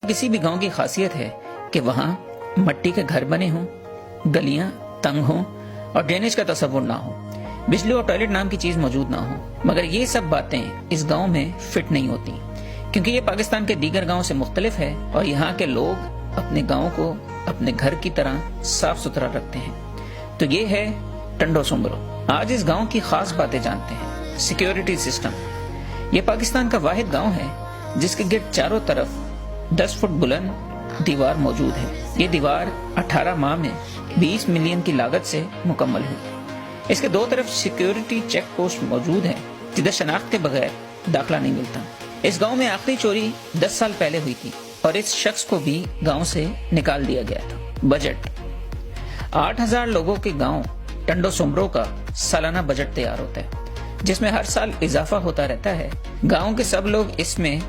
किसी भी गांव की खासियत है कि वहां मट्टी के घर बने हों, गलियां तंग हों और ड्रेनेज का तस्वुर ना हो, बिजली और टॉयलेट नाम की चीज मौजूद ना हो। मगर ये सब बातें इस गांव में फिट नहीं होती, क्योंकि ये पाकिस्तान के दीगर गांव से मुख्तलिफ है और यहाँ के लोग अपने गांव को अपने घर की तरह साफ सुथरा रखते हैं। तो ये है टंडो सोमरो। आज इस गांव की खास बातें जानते हैं। Security system. ये पाकिस्तान का वाहिद गांव है जिसके गिर्द चारों तरफ 10 फुट बुलंद दीवार मौजूद है। ये दीवार 18 माह में 20 मिलियन की लागत से मुकम्मल हुई। इसके दो तरफ सिक्योरिटी चेक पोस्ट मौजूद है जिधर शनाख्त के बगैर दाखिला नहीं मिलता। इस गांव में आखिरी चोरी 10 साल पहले हुई थी और इस शख्स को भी गांव से निकाल दिया गया था। बजट। 8000 लोगों के गांव टंडो सोमरो का सालाना बजट तैयार होता है जिसमें हर साल इजाफा होता रहता है। गांव के सब लोग इसमें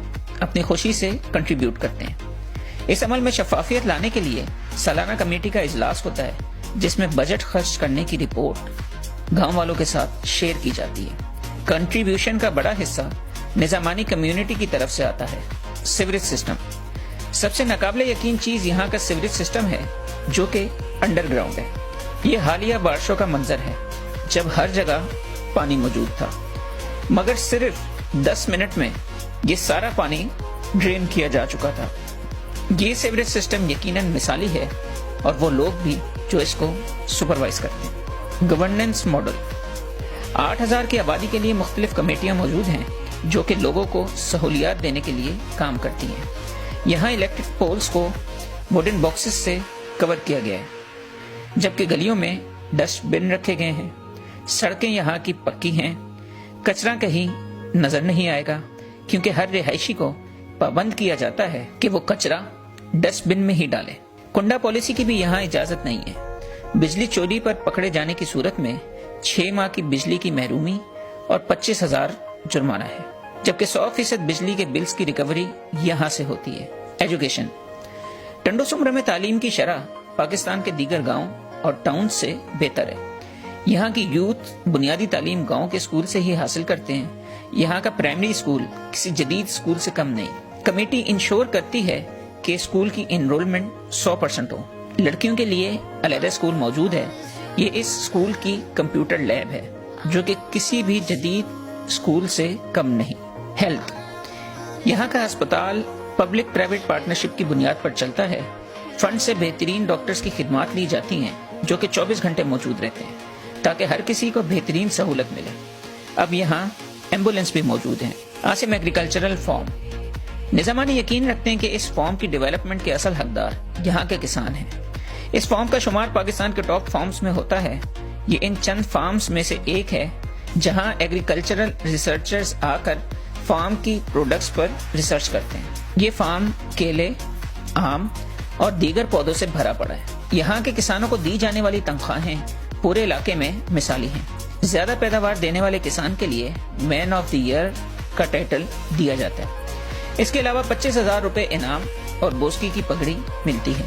अपनी खुशी से कंट्रीब्यूट करते हैं। इस अमल में शफाफियत लाने के लिए सालाना कमेटी का इजलास होता है जिसमें बजट खर्च करने की रिपोर्ट गांव वालों के साथ शेयर की जाती है। कंट्रीब्यूशन का बड़ा हिस्सा निजामानी कम्युनिटी की तरफ से आता है। Sewerage system. सबसे नाकाबिले यकीन चीज यहाँ का सीवरेज सिस्टम है जो कि अंडरग्राउंड है। ये हालिया बारिशों का मंजर है जब हर जगह पानी मौजूद था, मगर सिर्फ 10 मिनट में ये सारा पानी ड्रेन किया जा चुका था। ये सीवरेज सिस्टम यकीनन मिसाली है और वो लोग भी जो इसको सुपरवाइज करते हैं। Governance model. 8000 की आबादी के लिए मुख्तलिफ कमेटियां मौजूद हैं जो कि लोगों को सहूलियात देने के लिए काम करती हैं। यहाँ इलेक्ट्रिक पोल्स को वुडन बॉक्सेस से कवर किया गया है, जबकि गलियों में डस्टबिन रखे गए हैं। सड़कें यहाँ की पक्की हैं। कचरा कहीं नजर नहीं आएगा क्योंकि हर रिहायशी को पाबंद किया जाता है कि वो कचरा डस्टबिन में ही डाले। कुंडा पॉलिसी की भी यहाँ इजाजत नहीं है। बिजली चोरी पर पकड़े जाने की सूरत में 6 माह की बिजली की महरूमी और 25,000 जुर्माना है, जबकि 100% बिजली के बिल्स की रिकवरी यहाँ से होती है। एजुकेशन। टंडो सोमरो में तालीम की शरह पाकिस्तान के दीगर गाँव और टाउन से बेहतर है। यहाँ की यूथ बुनियादी तालीम गांव के स्कूल से ही हासिल करते हैं। यहाँ का प्राइमरी स्कूल किसी जदीद स्कूल से कम नहीं। कमेटी इंश्योर करती है कि स्कूल की एनरोलमेंट 100% हो। लड़कियों के लिए अलग स्कूल मौजूद है। ये इस स्कूल की कंप्यूटर लैब है जो कि किसी भी जदीद स्कूल से कम नहीं। हेल्थ। यहाँ का अस्पताल पब्लिक प्राइवेट पार्टनरशिप की बुनियाद पर चलता है। फंड से बेहतरीन डॉक्टर्स की खिदमत ली जाती हैं जो कि 24 घंटे मौजूद रहते हैं ताकि हर किसी को बेहतरीन सहूलत मिले। अब यहाँ एम्बुलेंस भी मौजूद है। Asim agricultural farm. निजामानी यकीन रखते हैं कि इस फार्म की डेवलपमेंट के असल हकदार यहाँ के किसान हैं। इस फार्म का शुमार पाकिस्तान के टॉप फार्म्स में होता है। ये इन चंद फार्म्स में से एक है जहाँ एग्रीकल्चरल रिसर्चर्स आकर फार्म की प्रोडक्ट्स पर रिसर्च करते हैं। ये फार्म केले, आम और दीगर पौधों से भरा पड़ा है। यहाँ के किसानों को दी जाने वाली तनख्वाहें पूरे इलाके में मिसाली हैं। ज्यादा पैदावार देने वाले किसान के लिए मैन ऑफ द ईयर का टाइटल दिया जाता है। इसके अलावा 25,000 रुपए इनाम और बोस्की की पगड़ी मिलती है।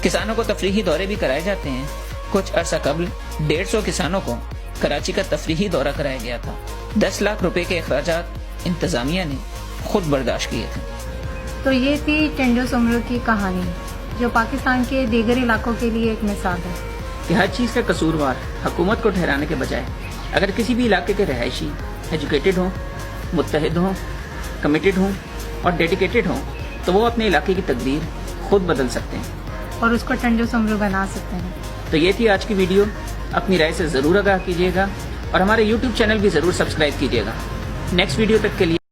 किसानों को तफरीही दौरे भी कराए जाते हैं। कुछ अरसा कबल 150 किसानों को कराची का तफरीही दौरा कराया गया था। 10 लाख रुपए के अखराजात इंतजामिया ने खुद बर्दाश्त किए थे। तो ये थी टंडो सोमरो की कहानी जो पाकिस्तान के दीगर इलाकों के लिए एक मिसाल है कि हर चीज का कसूरवार हुकूमत को ठहराने के बजाय अगर किसी भी इलाके के रहायशी एजुकेटेड हों, मुत्तहिद हों, कमिटेड हों और डेडिकेटेड हों तो वो अपने इलाके की तकदीर खुद बदल सकते हैं और उसको टंडो सोमरो बना सकते हैं। तो ये थी आज की वीडियो। अपनी राय से जरूर आगाह कीजिएगा और हमारे YouTube चैनल भी जरूर सब्सक्राइब कीजिएगा। नेक्स्ट वीडियो तक के लिए